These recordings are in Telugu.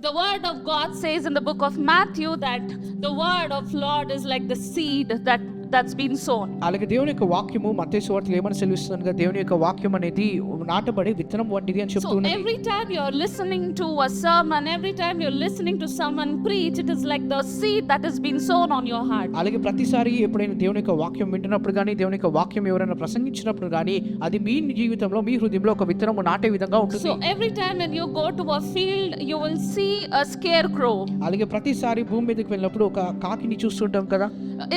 The word of God says in the book of Matthew that the word of Lord is like the seed that's been sown. అలాగే దేవుని యొక్క వాక్యము మత్తయి సువార్తలో ఏమని సెలవిస్తుందనగా దేవుని యొక్క వాక్యం అనేది నాటబడి విత్తనం వంటిది అని So చెప్తున్నది. every time you're listening to a sermon, every time you're listening to someone preach, it is like the seed that has been sown on your heart. అలాగే ప్రతిసారి ఎప్పుడైనా దేవుని యొక్క వాక్యం వింటున్నప్పుడు కానీ దేవుని యొక్క వాక్యం ఎవరైనా ప్రసంగించినప్పుడు కానీ అది మీ జీవితంలో మీ హృదయంలో ఒక విత్తనం నాటే విధంగా ఉంటుంది. So every time when you go to a field, you will see a scarecrow. అలాగే ప్రతిసారి భూమి మీదకి వెళ్ళినప్పుడు ఒక కాకిని చూస్తుంటాం కదా.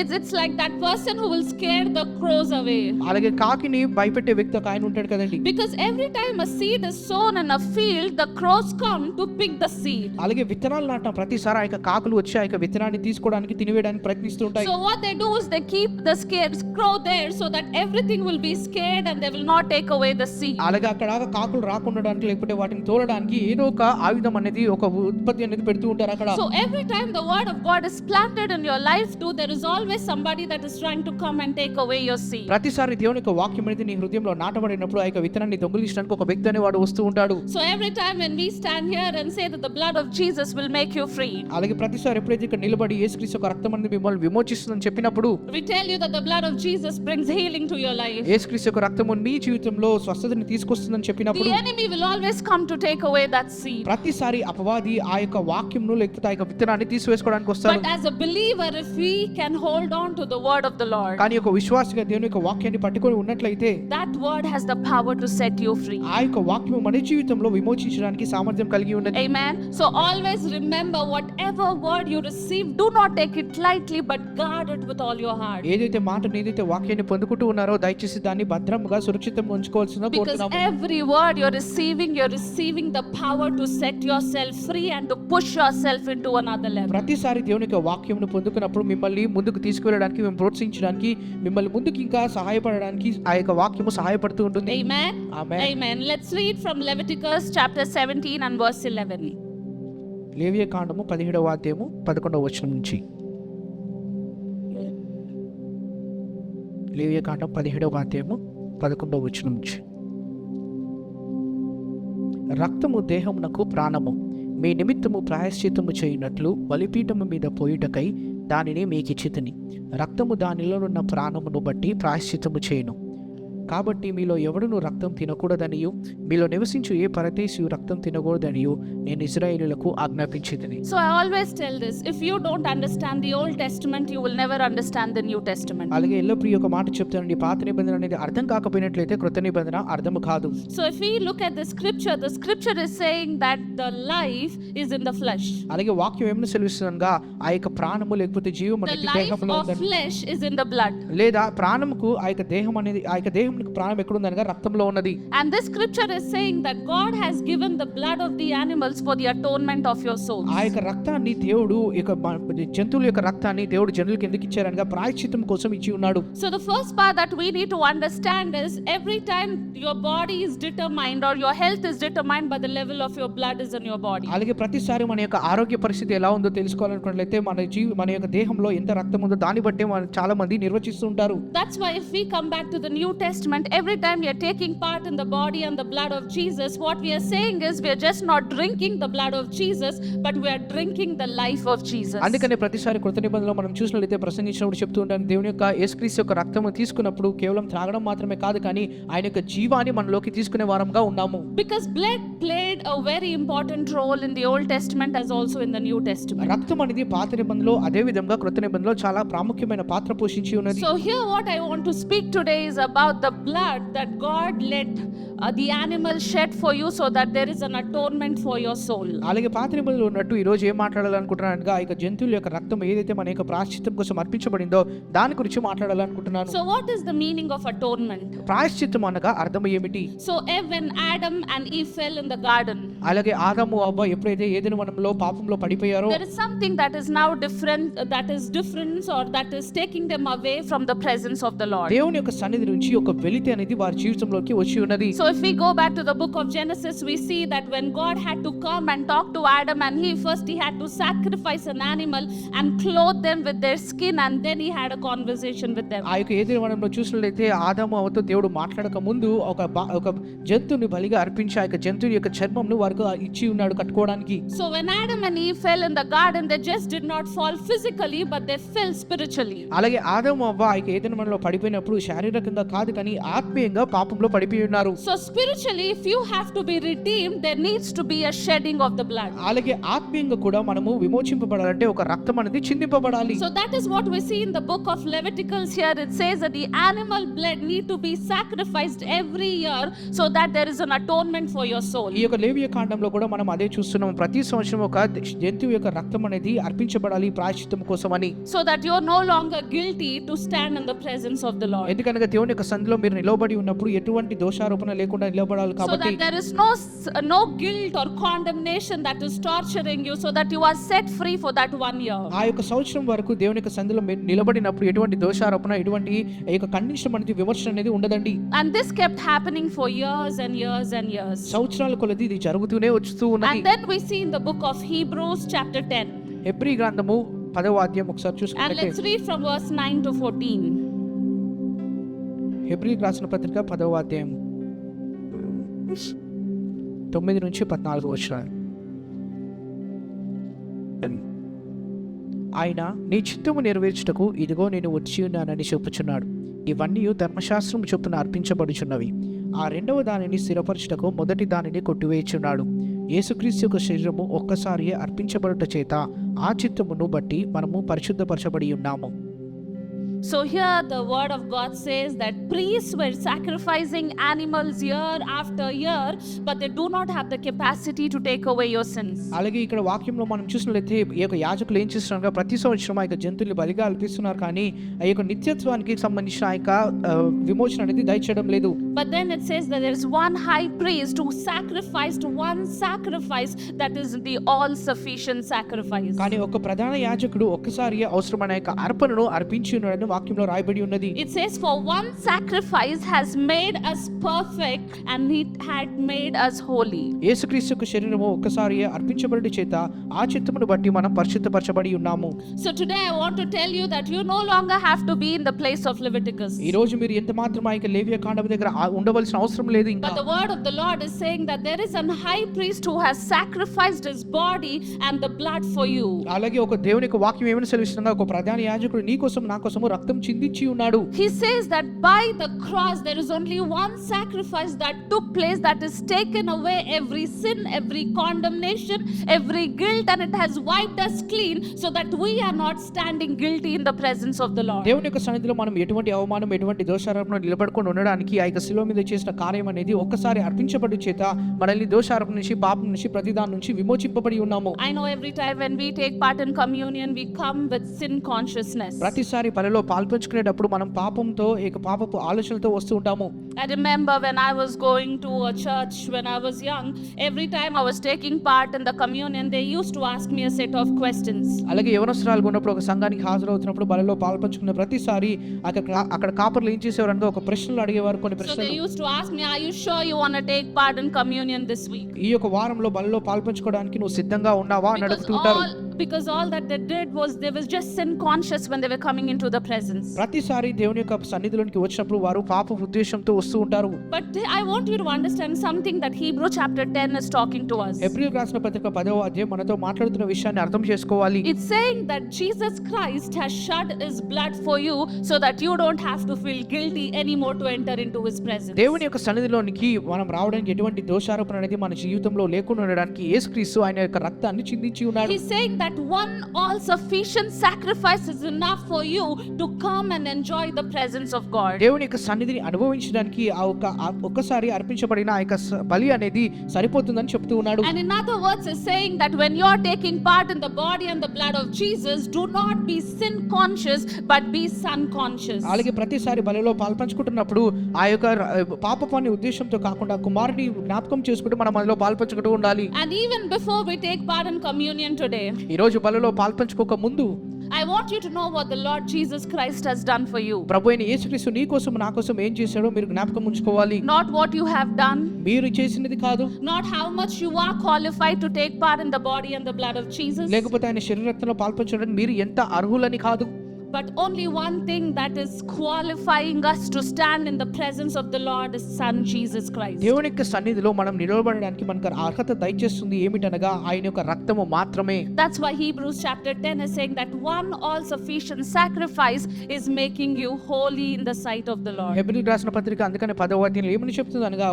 It's like that person who will scare the crows away. అలాగే కాకిని భయపెట్టే వ్యక్తి ఒక ఆయన ఉంటాడు కదండి. Because every time a seed is sown in a field, the crows come to pick the seed. అలాగే విత్తనాలు నాటిన ప్రతిసారి ఆ యొక్క కాకులు వచ్చి ఆ యొక్క విత్తనాన్ని తీసుకోవడానికి తినివేయడానికి ప్రయత్నిస్తూ ఉంటాయి. So what they do is they keep the scarecrow there so that everything will be scared and they will not take away the seed. అలాగే అక్కడ కాకులు రాకుండడానికి లేకపోతే వాటిని తోలడానికి ఏదో ఒక ఆయుధం అనేది ఒక ఉత్పత్తి అనేది పెడుతూ ఉంటారు అక్కడ. So every time the word of God is planted in your life too, there is always somebody that is trying to come and take away your seed. ప్రతిసారి దేవుని యొక్క వాక్యం అనేది నీ హృదయంలో నాటబడినప్పుడు ఆ యొక్క విత్తనాన్ని దొంగిలించడానికి ఒక వ్యక్తి అనేవాడు వస్తూ ఉంటాడు. So every time when we stand here and say that the blood of Jesus will make you free, అలాగే ప్రతిసారి ఎప్పుడైతే ఇక్కడ నిలబడి యేసుక్రీస్తు యొక్క రక్తం అనేది మిమ్మల్ని విమోచిస్తుందని చెప్పినప్పుడు we tell you that the blood of Jesus brings healing to your life. యేసుక్రీస్తు యొక్క రక్తము నీ జీవితంలో స్వస్థతని తీసుకొస్తుందని చెప్పినప్పుడు The enemy will always come to take away that seed. ప్రతిసారి అపవాది ఆ యొక్క వాక్యంను లేకపోతే ఆ యొక్క విత్తనాన్ని తీసివేసుకోవడానికి వస్తాడు. But as a believer, if we can hold on to the word of the Lord, కానీ ఒక విశ్వాసిగా దేవుని యొక్క వాక్యాన్ని పట్టుకొని ఉన్నట్లయితే that word has the power to set you free. ఆ యొక్క వాక్యము మన జీవితంలో విమోచించడానికి సామర్థ్యం కలిగి ఉన్నది. Amen. So always remember, whatever word you receive, do not take it lightly but guard it with all your heart. ఏదైతే మాటను ఏదైతే వాక్యాన్ని పొందుకుంటూ ఉన్నారో దయచేసి దాన్ని భద్రంగా సురక్షితంగా ఉంచుకోవాల్సిందిగా Because కోరుతున్నాము. every word you're receiving the power to set yourself free and to push yourself into another level. ప్రతిసారి దేవుని యొక్క వాక్యమును పొందుకున్నప్పుడు మిమ్మల్ని ముందుకు తీసుకువెళ్ళడానికి మేము ప్రోత్సహించడానికి మిమ్మల్ని ముందుకు ఇంకా సహాయపడడానికి ఆ యొక్క వాక్యము సహాయపడుతూ ఉంటుంది. Amen. Amen. Amen. Let's read from Leviticus chapter 17 and verse 11. లేవియ కాండము 17వ అధ్యాయము 11వ వచనం నుంచి. లేవియ కాండం 17వ అధ్యాయము 11వ వచనం నుంచి. రక్తము దేహమునకు ప్రాణము, మీ నిమిత్తము ప్రాయశ్చిత్తము చేయునట్లు బలిపీఠము మీద పోయుటకై దానిని మీకిచ్చితిని. రక్తము దానిలోనున్న ప్రాణమును బట్టి ప్రాయశ్చిత్తము చేయును. కాబట్టి మీలో ఎవడును రక్తం తినకూడదనియు మీలో నివసించు ఏ పరదేశియు రక్తం తినకూడదనియు నేను ఇశ్రాయేలులకు ఆజ్ఞాపించితిని. So I always tell this, if you don't understand the Old Testament, you will never understand the New Testament. అలాగే ఎల్లప్పుడూ ఒక మాట చెప్తానండి, పాత నిబంధన అనేది అర్థం కాకపోయినట్లయితే క్రొత్త నిబంధన అర్థం కాదు. So if we look at the scripture is saying that the life is in the flesh. అలాగే వాక్యం ఏమని సెలవిస్తుందనగా ఆ యొక్క ప్రాణము లేకపోతే జీవం The అనేది life దేహంలో of ఉందని, flesh is in the blood. లేదా ప్రాణముకు ఆ యొక్క దేహం అనేది ఆ యొక్క దేహంకు ప్రాణం ఎక్కడ ఉందనగా రక్తంలో ఉన్నది. And this scripture is saying that God has given the blood of the animals for the atonement of your souls. ఆ యొక్క రక్తాన్ని దేవుడు జంతువుల యొక్క రక్తాన్ని దేవుడు జనులకు ఎందుకు ఇచ్చారనగా ప్రాయశ్చిత్తం కోసం ఇచ్చి ఉన్నాడు. So the first part that we need to understand is every time your body is determined or your health is determined by the level of your blood is in your body. అలాగే ప్రతిసారి మన యొక్క ఆరోగ్య పరిస్థితి ఎలా ఉందో తెలుసుకోవాలనుకున్నట్లయితే మన యొక్క దేహంలో ఎంత రక్తం ఉందో దాన్ని బట్టి చాలా మంది నిర్వచిస్తూ ఉంటారు. That's why if we come back to the New Testament, every time we are taking part in the body and the blood of Jesus, what we are saying is we are just not drinking the blood of Jesus, but we are drinking the life of Jesus. అందుకనే ప్రతిసారి కృత నిబంధనలో మనం చూసినట్లయితే ప్రసంగించినప్పుడు చెప్తూ ఉంటాను, దేవుని యొక్క యేసుక్రీస్తు యొక్క రక్తము తీసుకున్నప్పుడు కేవలం త్రాగడం మాత్రమే కాదు, కానీ ఆయన యొక్క జీవాన్ని మనలోకి తీసుకునే వారంగా ఉన్నాము. Because blood played a very important role in the Old Testament as also in the New Testament. రక్తం అనేది పాత నిబంధనలో అదే విధంగా కృత నిబంధనలో చాలా ప్రాముఖ్యమైన పాత్ర పోషించి ఉన్నది. So here what I want to speak today is about the blood that God let the animal shed for you so that there is an atonement for your soul. అలాగే పాత నిబంధనలో ఉన్నట్టు ఈ రోజు ఏం మాట్లాడాలనుకుంటున్నాను, ఆ యొక్క జంతువుల యొక్క రక్తం ఏదైతే మన యొక్క ప్రాయశ్చిత్తం కోసం అర్పించబడిందో దాని గురించి మాట్లాడాలనుకుంటున్నాను. So what is the meaning of atonement? ప్రాయశ్చిత్తం అనగా అర్థం ఏమిటి? So when Adam and Eve fell in the garden, అలాగే ఆదాము అవ్వ ఎప్పుడైతే ఏదెను వనంలో పాపంలో పడిపోయారో there is something that is now different, that is difference or that is taking them away from the presence of the Lord. దేవుని యొక్క సన్నిధి నుంచి ఒక వెలితి అనేది వారి జీవితంలోకి వచ్చి ఉన్నది. So if we go back to the book of Genesis, we see that when God had to come and talk to Adam and Eve, first he had to sacrifice an animal and clothe them with their skin, and then he had a conversation with them. ఆ యొక్క ఏదైనా వనంలో చూసినట్లయితే ఆదాము అవ్వతో దేవుడు మాట్లాడక ముందు ఒక జంతువుని బలిగా అర్పించి ఆ యొక్క జంతువు యొక్క చర్మంను వారికి ఇచ్చి ఉన్నాడు కట్టుకోవడానికి. So when Adam and Eve fell in the garden, they just did not fall physically, but they fell spiritually. అలాగే ఆదాము అవ్వ ఆ యొక్క ఏదైనా వనంలో పడిపోయినప్పుడు శారీరకంగా కాదు కానీ ఆత్మీయంగా పాపంలో పడిపోయి ఉన్నారు. So spiritually, if you have to be redeemed, there needs to be a shedding of the blood. అలాగే ఆత్మీయంగా కూడా మనము విమోచింపబడాలంటే ఒక రక్తం అనేది చిందింపబడాలి. So that is what we see in the book of Leviticus here. It says that the animal blood need to be sacrificed every year so that there is an atonement for your soul. ఈ యొక్క లేవియ కాండంలో కూడా మనం అదే చూస్తున్నాం. ప్రతి సంవత్సరం ఒక జంతువు యొక్క రక్తం అనేది అర్పించబడాలి ప్రాయశ్చిత్తం కోసమని. So that you are no longer guilty to stand in the presence of the Lord. ఎందుకనగా దేవుని యొక్క సన్నిధిలో మీరు నిలబడి ఉన్నప్పుడు ఎటువంటి దోషారోపణ లేకుండా నిలబడాలి So కాబట్టి. that there is no guilt or condemnation that is torturing you, so that you are set free for that 1 year. ఆ యొక్క సంవత్సరం వరకు దేవుని యొక్క సన్నిధిలో మీరు నిలబడినప్పుడు ఎటువంటి దోషారోపణ ఎటువంటి ఈ యొక్క ఖండించడం అనేది విమర్శ అనేది ఉండదండి. And this kept happening for years and years and years. సంవత్సరాల కొలది ఇది జరుగుతూనే వస్తూ ఉన్నది. And then we see in the book of Hebrews chapter 10. Hebrew గ్రంథము 10వ అధ్యాయం ఒకసారి And చూసుకుంటే let's read from verse 9 to 14. Hebrew రాసిన పత్రిక 10వ అధ్యాయం 9 నుంచి 14 వచనాలు. ఆయన నీ చిత్తము నెరవేర్చుటకు ఇదిగో నేను వచ్చి ఉన్నానని చెప్పుచున్నాడు. ఇవన్నీ ధర్మశాస్త్రం చొప్పున అర్పించబడుచున్నవి. ఆ రెండవ దానిని స్థిరపరచుటకు మొదటి దానిని కొట్టివేయుచున్నాడు. యేసుక్రీస్తు యొక్క శరీరము ఒక్కసారి అర్పించబడుట చేత ఆ చిత్తమును బట్టి మనము పరిశుద్ధపరచబడి ఉన్నాము. So here the word of God says that priests were sacrificing animals year after year, but they do not have the capacity to take away your sins. అలాగే ఇక్కడ వాక్యంలో మనం చూసినట్లయితే ఈ యొక్క యాజకులు ఏం చేస్తున్నారు, ప్రతి సంవత్సరం ఆ యొక్క జంతువులు బలిగా అర్పిస్తున్నారు కానీ ఆ యొక్క నిత్యత్వానికి సంబంధించిన ఆ యొక్క విమోచన అనేది దయచేయడం లేదు. But then it says that there is one high priest who sacrificed one sacrifice, that is the all sufficient sacrifice. కానీ ఒక ప్రధాన యాజకుడు ఒక్కసారి అవసరమైన యొక్క అర్పణను అర్పించి ఉన్నాడని వాక్యంలో రాయబడి ఉన్నది. It says for one sacrifice has made us perfect and it had made us holy. యేసుక్రీస్తు యొక్క శరీరము ఒక్కసారి అర్పించబడి చేత ఆ చిత్తమును బట్టి మనం పరిశుద్ధపరచబడి ఉన్నాము. So today I want to tell you that you no longer have to be in the place of Leviticus. ఈ రోజు మీరు ఎంత మాత్రం ఆ యొక్క లేవియ కాండం దగ్గర ఉండవలసిన అవసరం లేదు ఇంకా. But the word of the Lord is saying that there is a high priest who has sacrificed his body and the blood for you. అలాగే ఒక దేవుని యొక్క వాక్యం ఏమని సెలవిస్తుందో, ఒక ప్రధాన యాజకుడు నీ కోసం నా కోసం రక్తం చిందించి ఉన్నాడు. He says that by the cross there is only one sacrifice that took place, that is taken away every sin, every condemnation, every guilt, and it has wiped us clean so that we are not standing guilty in the presence of the Lord. దేవుని యొక్క సన్నిధిలో మనం ఎటువంటి అవమానం ఎటువంటి దోషారోపణ నిలబడుకొని ఉండడానికి ఆ యొక్క శిలువ మీద చేసిన కార్యం అనేది ఒక్కసారి అర్పించబడి చేత మనల్ని దోషారోపణ నుంచి పాపం నుంచి ప్రతిదాని నుంచి విమోచింపబడి ఉన్నాము. I know every time when we take part in communion we come with sin consciousness. ప్రతిసారి పనిలో పాల్పంచుకునేటప్పుడు మనం పాపంతో ఏక పాపపు ఆలోచనలతో వస్తూ ఉంటాము. I remember when I was going to a church when I was young, every time I was taking part in the communion they used to ask me a set of questions. అలాగే యవనస్తురాలుగా ఉన్నప్పుడు ఒక సంఘానికి హాజరవుతున్నప్పుడు బలలో పాల్పంచుకున్న ప్రతిసారి అక్కడ కాపర్లు ఏం చేసేవారు అంటే ఒక ప్రశ్నలు అడిగేవారు. కొన్ని So they ప్రశ్నలు used to ask me, are you sure you want to take part in communion this week? ఈ యొక్క వారంలో బలలో పాల్పంచుకోవడానికి నువ్వు సిద్ధంగా ఉన్నావా అని అడుగుతుంటారు. Because all that they did was they was just sin conscious when they were coming into the presence. ప్రతిసారి దేవుని యొక్క సన్నిధిలోనికి వచ్చినప్పుడు వారు పాప ఉద్దేశంతో వస్తూ ఉంటారు. But I want you to understand something that Hebrew chapter 10 is talking to us. హెబ్రీయులకు రాసిన పత్రిక 10వ అధ్యాయం మనతో మాట్లాడుతున్న విషయాన్ని అర్థం చేసుకోవాలి. It's saying that Jesus Christ has shed his blood for you so that you don't have to feel guilty anymore to enter into his presence. దేవుని యొక్క సన్నిధిలోనికి మనం రావడానికి ఎటువంటి దోషారోపణ అనేది మన జీవితంలో లేకుండా ఉండడానికి యేసుక్రీస్తు ఆయన యొక్క రక్తాన్ని చిందించి ఉన్నాడు. He's saying that one all sufficient sacrifice is enough for you to come and enjoy the presence of God. దేవుని యొక్క సన్నిధిని అనుభవించడానికి ఒక్కసారి అర్పించబడిన ఆ యొక్క బలి అనేది సరిపోతుందని చెప్తూ ఉన్నాడు. And in other words is saying that when you are taking part in the body and the blood of Jesus, do not be sin conscious but be son conscious. అలాగే ప్రతిసారి బలిలో పాల్పంచుకుంటున్నప్పుడు ఆ యొక్క పాపపాన్ని ఉద్దేశంతో కాకుండా కుమారుని జ్ఞాపకం చేసుకుంటూ మనం అందులో పాల్పంచుకుంటూ ఉండాలి. And even before we take part in communion today, ఈ రోజు బలిలో పాల్పంచుకోక ముందు I want you to know what the Lord Jesus Christ has done for you. ప్రభు అయిన యేసుక్రీస్తు నీ కోసం నా కోసం ఏం చేశాడో మీరు జ్ఞాపకం ఉంచుకోవాలి. Not what you have done, మీరు చేసినది కాదు, not how much you are qualified to take part in the body and the blood of Jesus, లేకపోతే ఆయన శరీరరక్తంలో పాల్పంచడానికి మీరు ఎంత అర్హులని కాదు, but only one thing that is qualifying us to stand in the presence of the Lord, His Son Jesus Christ. దేవుని యొక్క సన్నిధిలో మనం నిలబడడానికి మనకు అర్హత దయచేస్తుంది ఏమిటనగా ఆయన యొక్క రక్తము మాత్రమే. That's why Hebrews chapter 10 is saying that one all sufficient sacrifice is making you holy in the sight of the Lord. హెబ్రీయులకు రాసిన పత్రిక అందుకనే 10వ అధ్యాయంలో ఏమని చెప్తుంది అనగా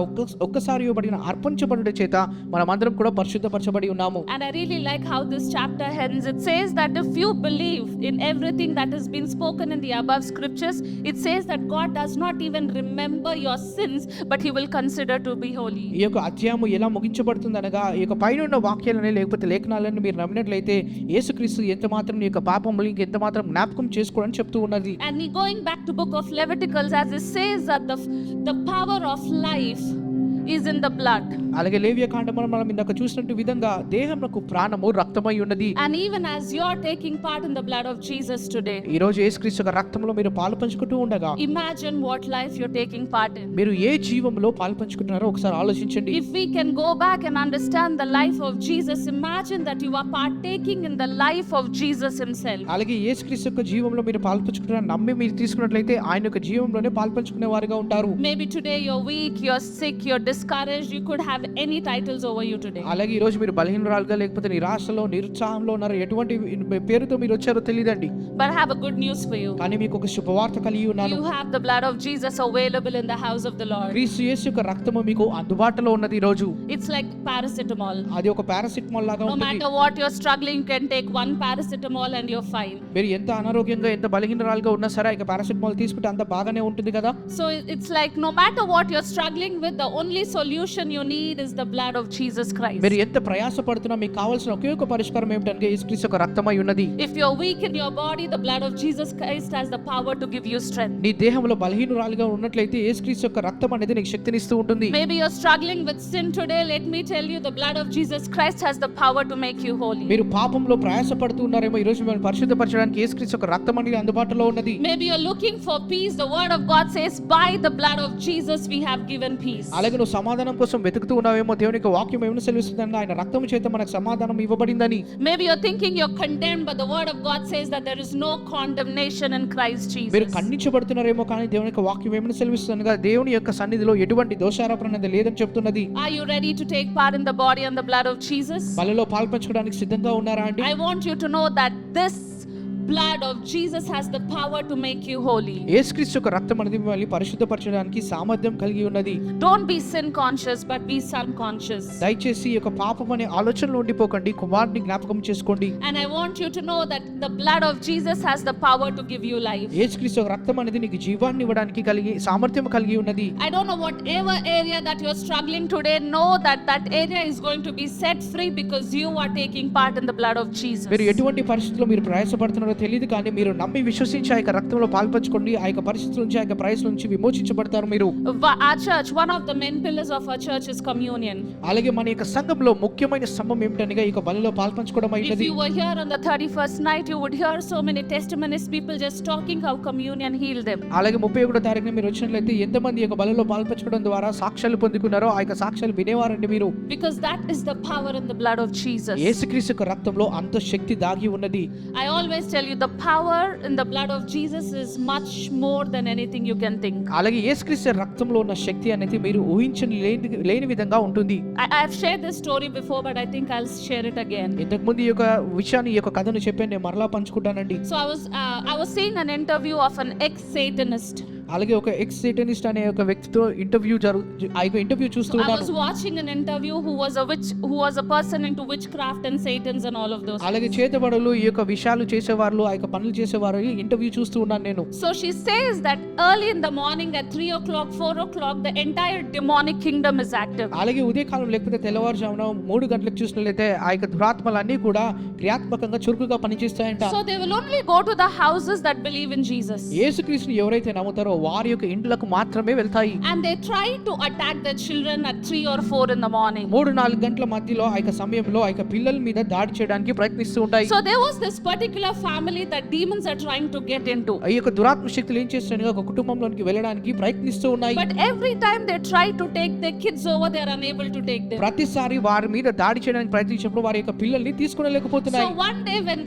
ఒక్కసారి ఇవ్వబడిన అర్పించబడుట చేత మనమందరం కూడా పరిశుద్ధపరచబడి ఉన్నాము. And I really like how this chapter ends. It says that if you believe in everything that is been spoken in the above scriptures, it says that God does not even remember your sins, but He will consider to be holy. ఈ యొక్క అధ్యాయము ఎలా ముగించబడుతుంది అనగా ఈ యొక్క పైన ఉన్న వాక్యాలని లేకపోతే లేఖనాలను మీరు నమ్మినట్లయితే యేసుక్రీస్తు ఎంత మాత్రం నీ యొక్క పాపములు ఎంత మాత్రం జ్ఞాపకం చేసుకోవడం చెప్తూ ఉన్నది. And going back to book of Leviticus, as it says that the power of life is in the blood. అలాగే లేవియ కాండములో మనం ఇందాక చూసినట్టు విధంగా దేహమునకు ప్రాణము రక్తమై ఉన్నది. And even as you are taking part in the blood of Jesus today, ఈ రోజు యేసుక్రీస్తు యొక్క రక్తంలో మీరు పాలుపంచుకుంటూ ఉండగా imagine what life you're taking part in. మీరు ఏ జీవంలో పాలుపంచుకుంటున్నారో ఒకసారి ఆలోచించండి. If we can go back and understand the life of Jesus, imagine that you are partaking in the life of Jesus Himself. అలాగే యేసుక్రీస్తు యొక్క జీవంలో మీరు పాలుపంచుకుంటున్నారని నమ్మి మీరు తీసుకున్నట్లయితే ఆయన యొక్క జీవంలోనే పాలుపంచుకునే వారిగా ఉంటారు. Maybe today you're weak, you're sick, you're discouraged, you could have any titles over you today. అలాగే ఈ రోజు మీరు బలహీనరాలుగా లేకపోతే నిరాశలో నిరుత్సాహంలో ఉన్నారు, ఎటువంటి పేరుతో మీరు వచ్చారో తెలియదండి. But I have a good news for you. కానీ మీకు ఒక శుభవార్త కలిగి ఉన్నాను. You have the blood of Jesus available in the house of the Lord. క్రీస్తు యేసు యొక్క రక్తము మీకు అందుబాటులో ఉన్నది ఈ రోజు. It's like paracetamol. అది ఒక పారాసిటమాల్ లాగా No ఉంటుంది. matter what you're struggling, you can take one paracetamol and you're fine. మీరు ఎంత అనారోగ్యంగా ఎంత బలహీనరాలుగా ఉన్నా సరే ఇక పారాసిటమాల్ తీసుకుంటే అంత బాగానే ఉంటుంది కదా. So it's like no matter what you're struggling with, the only solution you need is the blood of Jesus Christ. మీరు ఎంత ప్రయాసపడుతున్నా మీకు కావాల్సిన ఒకే ఒక పరిష్కారం ఏమిటంటే యేసుక్రీస్తు యొక్క రక్తమై ఉన్నది. If you're weak in your body, the blood of Jesus Christ has the power to give you strength. నీ దేహంలో బలహీనురాలుగా ఉన్నట్లయితే యేసుక్రీస్తు యొక్క రక్తం అనేది నీకు శక్తిని ఇస్తూ ఉంటుంది. Maybe you're struggling with sin today. Let me tell you, the blood of Jesus Christ has the power to make you holy. మీరు పాపంలో ప్రయాసపడుతూ ఉన్నారేమో, ఈ రోజు మిమ్మల్ని పరిశుద్ధపరచడానికి యేసుక్రీస్తు యొక్క రక్తం అనేది అందుబాటులో ఉన్నది. Maybe you're looking for peace. The word of God says, by the blood of Jesus we have given peace. అలాగే నువ్వు సమాధానం కోసం వెతుకుతూ ఉన్నావేమో, దేవుని యొక్క వాక్యం ఏమని సెలవిస్తుందంటే ఆయన రక్తం చేత మనకు సమాధానం ఇవ్వబడిందని. Maybe you're thinking you're condemned, but the word of God says that there is no condemnation in Christ Jesus. మీరు ఖండించబడుతున్నారేమో, కానీ దేవుని యొక్క వాక్యం ఏమని సెలవిస్తుందనగా దేవుని యొక్క సన్నిధిలో ఎటువంటి దోషారోపణ అనేది లేదని చెప్తున్నది. Are you ready to take part in the body and the blood of Jesus? బలిలో పాల్పంచుకోవడానికి సిద్ధంగా ఉన్నారా అండి? I want you to know that this blood of Jesus has the power to make you holy. యేసుక్రీస్తు యొక్క రక్తం అనేది మిమ్మల్ని పరిశుద్ధపరచడానికి సామర్థ్యం కలిగి ఉన్నది. Don't be sin conscious, but be son conscious. దయచేసి ఈ యొక్క పాపం అనే ఆలోచనలో ఉండిపోకండి, కుమారుని జ్ఞాపకం చేసుకోండి. And I want you to know that the blood of Jesus has the power to give you life. యేసుక్రీస్తు యొక్క రక్తం అనేది నీకు జీవాన్ని ఇవ్వడానికి సామర్థ్యం కలిగి ఉన్నది. I don't know whatever area that you're struggling today, know that that area is going to be set free because you are taking part in the blood of Jesus. మీరు ఎటువంటి పరిస్థితుల్లో మీరు ప్రయాసపడుతున్నారో తెలియదు, కానీ మీరు నమ్మి విశ్వసించి ఆ యొక్క రక్తంలో పాల్పంచుకోండి. ఆ యొక్క పరిస్థితుల నుంచి, ఆ యొక్క ప్రయాసల నుంచి విమోచించబడతారు మీరు. Our church, one of the main pillars of our church is communion. అలాగే మన యొక్క సంఘంలో ముఖ్యమైన స్తంభం ఏమిటనగా ఈ యొక్క బలిలో పాల్పంచుకోవడం If అయినది. you were here on the 31st night, you would hear so many testimonies, people just talking how communion healed them. అలాగే 31వ తారీఖున మీరు వచ్చినట్లయితే ఎంతమంది ఈ యొక్క బలిలో పాల్పంచుకోవడం ద్వారా సాక్ష్యాలు పొందుకున్నారో ఆ యొక్క సాక్ష్యాలు వినేవారండి మీరు. Because that is the power in the blood of Jesus. యేసుక్రీస్తు యొక్క రక్తంలో అంత శక్తి దాగి ఉన్నది. I always tell you, the power in the blood of Jesus is much more than anything you can think. అలాగే యేసుక్రీస్తు రక్తంలో ఉన్న శక్తి అనేది మీరు ఊహించని లేని విధంగా ఉంటుంది. I have shared this story before, but I think I'll share it again. ఇంతకు ముందు ఈ యొక్క విషయాన్ని, ఈ యొక్క కథను చెప్పాను, నేను మరలా పంచుకుంటానండి. So I was seeing an interview of an ex-Satanist. అలాగే ఒక ఎక్స్ సేటనిస్ట్ అనే ఒక వ్యక్తితో ఇంటర్వ్యూ చూస్తూ I ఉన్నాను. was watching an interview who was a person into witchcraft and Satans and all of those. అలాగే చేతబడులు, ఈ యొక్క విషయాలు చేసేవారు, ఆ యొక్క పనులు చేసేవారు ఇంటర్వ్యూ చూస్తూ ఉన్నాను నేను. So she says that early in the morning at 3 o'clock, 4 o'clock, the entire demonic kingdom is active. అలాగే ఉదయకాలం లేకపోతే తెల్లవారుజామున 3 గంటలకు చూసినట్లయితే ఆ యొక్క దురాత్మలన్నీ కూడా క్రియాత్మకంగా చురుకుగా పనిచేస్తాయంట. So they will only go to the houses that believe in Jesus. యేసుక్రీస్తుని ఎవరైతే నమ్ముతారో వారి యొక్క ఇండ్లకు మాత్రమే వెళ్తాయి. And they try to attack the children at 3 or 4 in the morning. 3-4 గంటల మధ్యలో ఆ యొక్క సమయంలో ఆ యొక్క పిల్లల మీద దాడి చేయడానికి ప్రయత్నిస్తూ ఉంటాయి. So there was this particular family that demons are trying to get into. ఈ యొక్క దురాత్మ శక్తులు ఏం చేస్తున్నాయి, ఒక కుటుంబంలోనికి వెళ్ళడానికి ప్రయత్నిస్తూ ఉన్నాయి. But every time they try to take their kids over, they are unable to take them. ప్రతిసారి వారి మీద దాడి చేయడానికి ప్రయత్నించినప్పుడు వారి యొక్క పిల్లల్ని తీసుకునలేకపోతున్నాయి. So one day when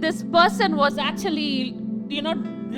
this person was actually,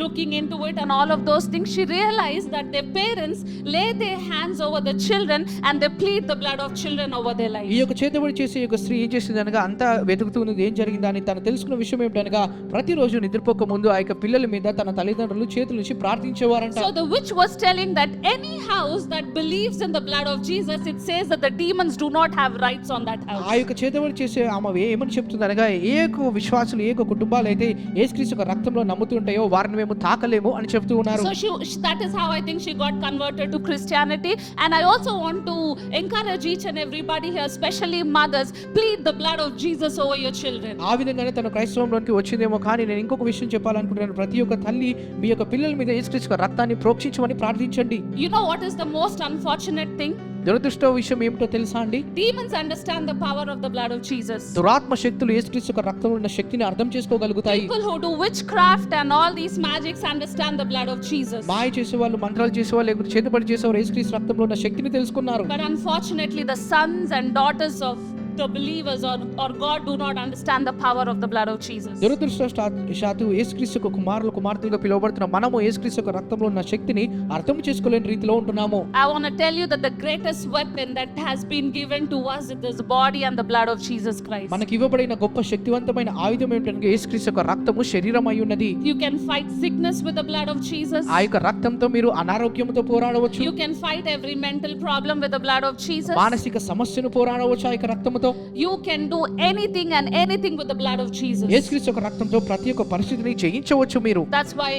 looking into it and all of those things, she realized that their parents lay their hands over the children and they plead the blood of children over their lives. ఈ యొక్క చేతబడి చేసే యొక్క స్త్రీ ఏం చేసింది అనగా అంతా వెతుకుతున్నది ఏం జరిగిందని తను తెలుసుకున్న విషయం ఏమిటనగా ప్రతిరోజు నిద్రపోక ముందు ఆ యొక్క పిల్లల మీద తన తల్లిదండ్రులు చేతుల నుంచి ప్రార్థించేవారంట. So the witch was telling that any house that believes in the blood of Jesus, it says that the demons do not have rights on that house. ఆ యొక్క చేతబడి చేసే ఆమె ఏమని చెప్తుంది అనగా ఏ యొక్క విశ్వాసులు ఏ యొక్క కుటుంబాలు అయితే యేసుక్రీస్తు యొక్క రక్తంలో నమ్ముతుంటాయో వారిని మేము తాకలేము అని చెప్తూ ఉన్నారు. So that is how I think she got converted to Christianity. And I also want to encourage each and everybody here, especially mothers, plead the blood of Jesus over your children. ఆ విధంగానే తన క్రైస్తవంలోకి వచ్చిందేమో, కానీ నేను ఇంకొక విషయం చెప్పాలనుకుంటున్నాను. ప్రతి ఒక్క తల్లి మీ యొక్క పిల్లల మీద యేసుక్రీస్తు యొక్క రక్తాన్ని ప్రోక్షించమని ప్రార్థించండి. You know what is the most unfortunate thing? దురదృష్ట విషయం ఏమిటో తెలుసా అండి? Demons understand the power of the blood of Jesus. దురాత్మ శక్తులు యేసుక్రీస్తు యొక్క రక్తంలో ఉన్న శక్తిని అర్థం చేసుకోగలుగుతాయి. People who do witchcraft and all these magics understand the blood of Jesus. మాయ చేసేవాళ్ళు, మంత్రాలు చేసేవాళ్ళు, లేకపోతే చేతబడి చేసేవారు యేసుక్రీస్తు రక్తంలో ఉన్న శక్తిని తెలుసుకున్నారు. But unfortunately the sons and daughters of the believers or God do not understand the power of the blood of Jesus. దురదృష్టవశాత్తు యేసుక్రీస్తు యొక్క కుమారులు కుమార్తెలుగా పిలువబడుతున్న మనము యేసుక్రీస్తు యొక్క రక్తంలో ఉన్న శక్తిని అర్థం చేసుకోలేని రీతిలో ఉంటున్నాము. I want to tell you that the greatest weapon that has been given to us is this body and the blood of Jesus Christ. మనకి ఇవ్వబడిన గొప్ప శక్తివంతమైన ఆయుధం ఏమిటంటే యేసుక్రీస్తు యొక్క రక్తము శరీరమై ఉన్నది. You can fight sickness with the blood of Jesus. ఆ యొక్క రక్తంతో మీరు అనారోగ్యంతో పోరాడవచ్చు. You can fight every mental problem with the blood of Jesus. మానసిక సమస్యను పోరాడవచ్చు ఆ యొక్క రక్తముతో. You can do anything and anything with the blood of Jesus. యేసుక్రీస్తు యొక్క రక్తంతో ప్రతి ఒక్క పరిస్థితిని జయించవచ్చు మీరు. That's why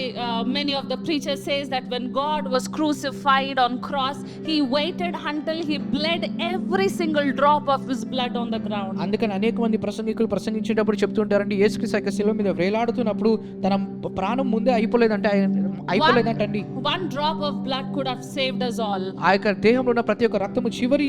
many of the preachers says that when God was crucified on cross, he waited until he bled every single drop of his blood on the ground. అందుకని అనేక మంది ప్రసంగికులు ప్రసంగించేటప్పుడు చెప్తుంటారండి, యేసుక్రీస్తు యొక్క శిలువ మీద వేలాడుతున్నప్పుడు తన ప్రాణం ముందే అయిపోలేదంటండి. One drop of blood could have saved us all. ఆ యొక్క దేహంలో ఉన్న ప్రతి ఒక్క రక్తము చివరి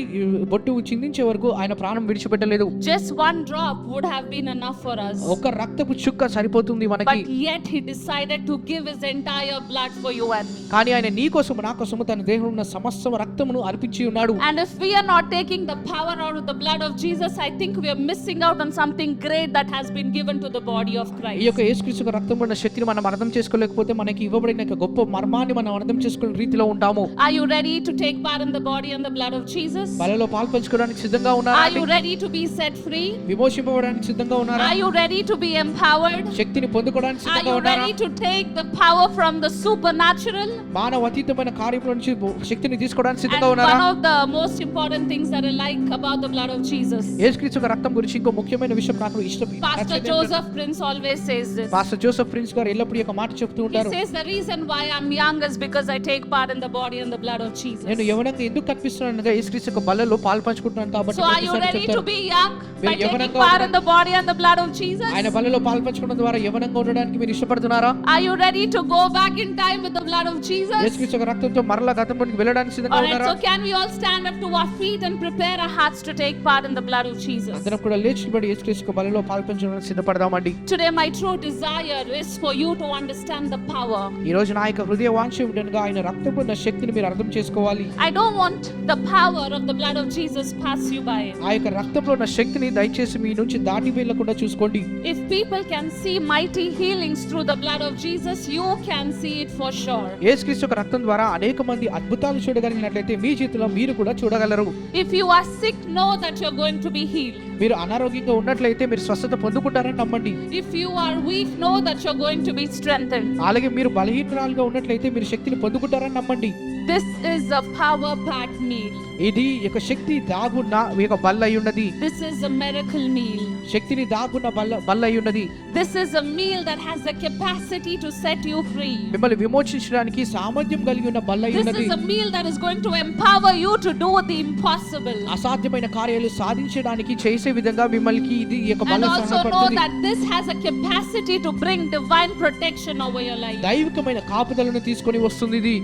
బొట్టు చిందించే వరకు ఆయన ప్రాణం విడిచిపెట్టలేదు. Just one drop would have been enough for us. ఒక రక్తపు చుక్క సరిపోతుంది మనకి. But yet he decided to give his entire blood for you and me. కానీ ఆయన నీ కోసం నా కోసం తన దేహంలో ఉన్న సమస్త రక్తమును అర్పించి ఉన్నాడు. And if we are not taking the power out of the blood of Jesus, I think we are missing out on something great that has been given to the body of Christ. ఈ యొక్క యేసుక్రీస్తు యొక్క రక్తంలో ఉన్న శక్తిని మనం అర్థం చేసుకోలేకపోతే మనకి ఇవ్వబడిన గొప్ప మర్మాన్ని మనం అర్థం చేసుకునే రీతిలో ఉంటాము. Are you ready to take part in the body and the blood of Jesus? బలిలో పాల్పంచుకోవడానికి సిద్ధంగా ఉన్నారా? Are you ready to be set free? విమోచింపబడడానికి సిద్ధంగా ఉన్నారా? Are you ready to be empowered? శక్తిని పొందుకోవడానికి Are సిద్ధంగా you ఉన్నారా? ready to take the power from the supernatural? మానవ అతీతమైన కార్యముల నుంచి శక్తిని తీసుకోవడానికి And సిద్ధంగా ఉన్నారా? one of the most important things that I like about the blood of Jesus, యేసుక్రీస్తు యొక్క రక్తం గురించి ఇంకో ముఖ్యమైన విషయం నాకు ఇష్టం. Pastor Joseph Prince always says this. Pastor Joseph prince గారు ఎల్లప్పుడూ ఒక మాట చెప్తూ He ఉంటారు. says the reason why I'm young is because I take part in the body and the blood of Jesus. నేను యవ్వనంగా ఎందుకు కనిపిస్తున్నానగా యేసుక్రీస్తు యొక్క బలిలో పాల్పంచుకుంటున్నాను కాబట్టి. So are you ready to be young by మీరు taking యవ్వనంగా part in the body and the blood of Jesus? ఆయన బలిలో పాల్పంచుకోవడం ద్వారా యవ్వనంగా ఉండడానికి మీరు ఇష్టపడుతున్నారా? Are you ready to go back in time with the blood of Jesus? యేసుక్రీస్తు యొక్క రక్తంతో మరలా గతంలోకి వెళ్ళడానికి సిద్ధంగా All right, ఉన్నారా? so can we all stand up to our feet and prepare our hearts to take part in the blood of Jesus? అందరం కూడా లేచి నిలబడి యేసుక్రీస్తు యొక్క బలిలో పాల్పంచడానికి సిద్ధపడదామండి. Today my true desire is for you to understand the power. ఈ రోజు నా యొక్క హృదయ వాంఛ ఏమిటనగా ఆయన రక్తంలో ఉన్న శక్తిని మీరు అర్థం చేసుకోవాలి. I don't want the power of the blood of Jesus pass you by. ఆ యొక్క రక్తంలో ఉన్న శక్తిని దయచేసి మీ నుంచి దాటి వెళ్ళకుండా చూసుకోండి. If people can see mighty healings through the blood of Jesus, you can see it for sure. యేసుక్రీస్తు యొక్క రక్తం ద్వారా అనేక మంది అద్భుతాలు చూడగలిగినట్లయితే మీ జీవితంలో మీరు కూడా చూడగలరు. If you are sick, know that you're going to be healed. మీరు అనారోగ్యంగా ఉన్నట్లయితే మీరు స్వస్థత పొందుకుంటారని నమ్మండి. If you are weak, know that you're going to be strengthened. అలాగే మీరు బలహీనరాలుగా ఉన్నట్లయితే మీరు శక్తిని పొందుకుంటారని నమ్మండి. This is a power-packed meal. ఇది యొక్క శక్తి దాగున్న ఒక బల్ల అయి ఉన్నది. This is a miracle meal. శక్తిని దాగున్న బల్ల అయి ఉన్నది. This is a meal that has the capacity to set you free. మిమ్మల్ని విమోచించడానికి సామర్థ్యం కలిగి ఉన్న బల్ల అయి This ఉన్నది. is a meal that is going to empower you to do the impossible. అసాధ్యమైన కార్యాలు సాధించడానికి చేసే విధంగా మిమ్మల్ని ఇది ఈ యొక్క And బల్ల also know సహాయపడుతుంది. that this has a capacity to bring divine protection over your life. దైవికమైన కాపుదలను తీసుకొని వస్తుంది ఇది.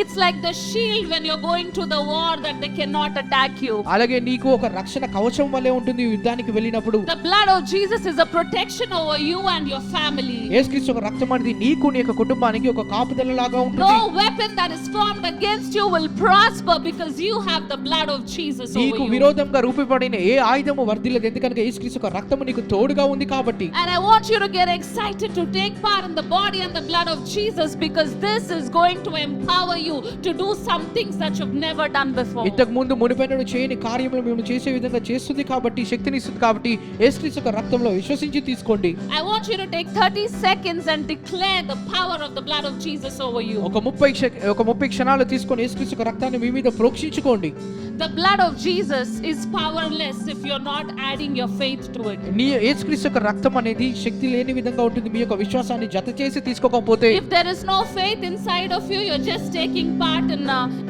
It's like the shield when you're going to the war that they cannot attack you. అలాగే నీకు ఒక రక్షణ కవచం వలె ఉంటుంది యుద్ధానికి వెళ్ళినప్పుడు. The blood of Jesus is a protection over you and your family. యేసుక్రీస్తు యొక్క రక్తం అనేది నీకు నీ యొక్క కుటుంబానికి ఒక కాపుదల లాగా ఉంటుంది. No weapon that is formed against you will prosper because you have the blood of Jesus over నీకు you. విరోధంగా రూపొందిన ఏ ఆయుధము వర్ధిల్లదు, ఎందుకనగా యేసుక్రీస్తు యొక్క రక్తము నీకు తోడుగా ఉంది కాబట్టి. And I want you to get excited to take part in the body and the blood of Jesus because this is going to empower you to do some things that you've never done before. ఇంతకు ముందు మునిపైన చేయని కార్యములు మేము చేసే విధంగా చేస్తుంది కాబట్టి, శక్తిని ఇస్తుంది కాబట్టి యేసుక్రీస్తు యొక్క రక్తంలో విశ్వసించి తీసుకోండి. I want you to take 30 seconds and declare the power of the blood of Jesus over you. ఒక 30 క్షణాలు తీసుకొని యేసుక్రీస్తు యొక్క రక్తాన్ని మీ మీద ప్రోక్షించుకోండి. The blood of Jesus is powerless if you're not adding your faith to it. నీ యేసుక్రీస్తు యొక్క రక్తం అనేది శక్తి లేని విధంగా ఉంటుంది మీ యొక్క విశ్వాసాన్ని జత చేసి తీసుకోకపోతే. If there is no faith inside of you, you're just taking part in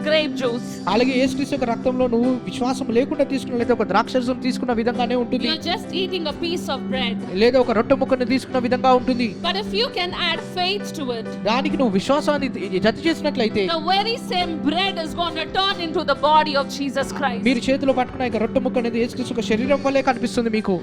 grape juice. అలాగే యేసుక్రీస్తు యొక్క రక్తంలో నువ్వు విశ్వాసం లేకుండా తీసుకున్న లేదా ఒక ద్రాక్షరసం తీసుకున్న విధంగానే ఉంటుంది. You're just eating a piece of bread. లేదా ఒక రొట్టె ముక్కను తీసుకున్న విధంగా ఉంటుంది. But if you can add faith to it, దానికి నువ్వు విశ్వాసాన్ని జత చేసినట్లయితే the very same bread is going to turn into the body of Jesus Christ. మీరు చేతిలో పట్టుకున్న యొక్క రొట్టె ముక్క అనేది యేసుక్రీస్తు యొక్క శరీరం వల్లే కనిపిస్తుంది మీకు.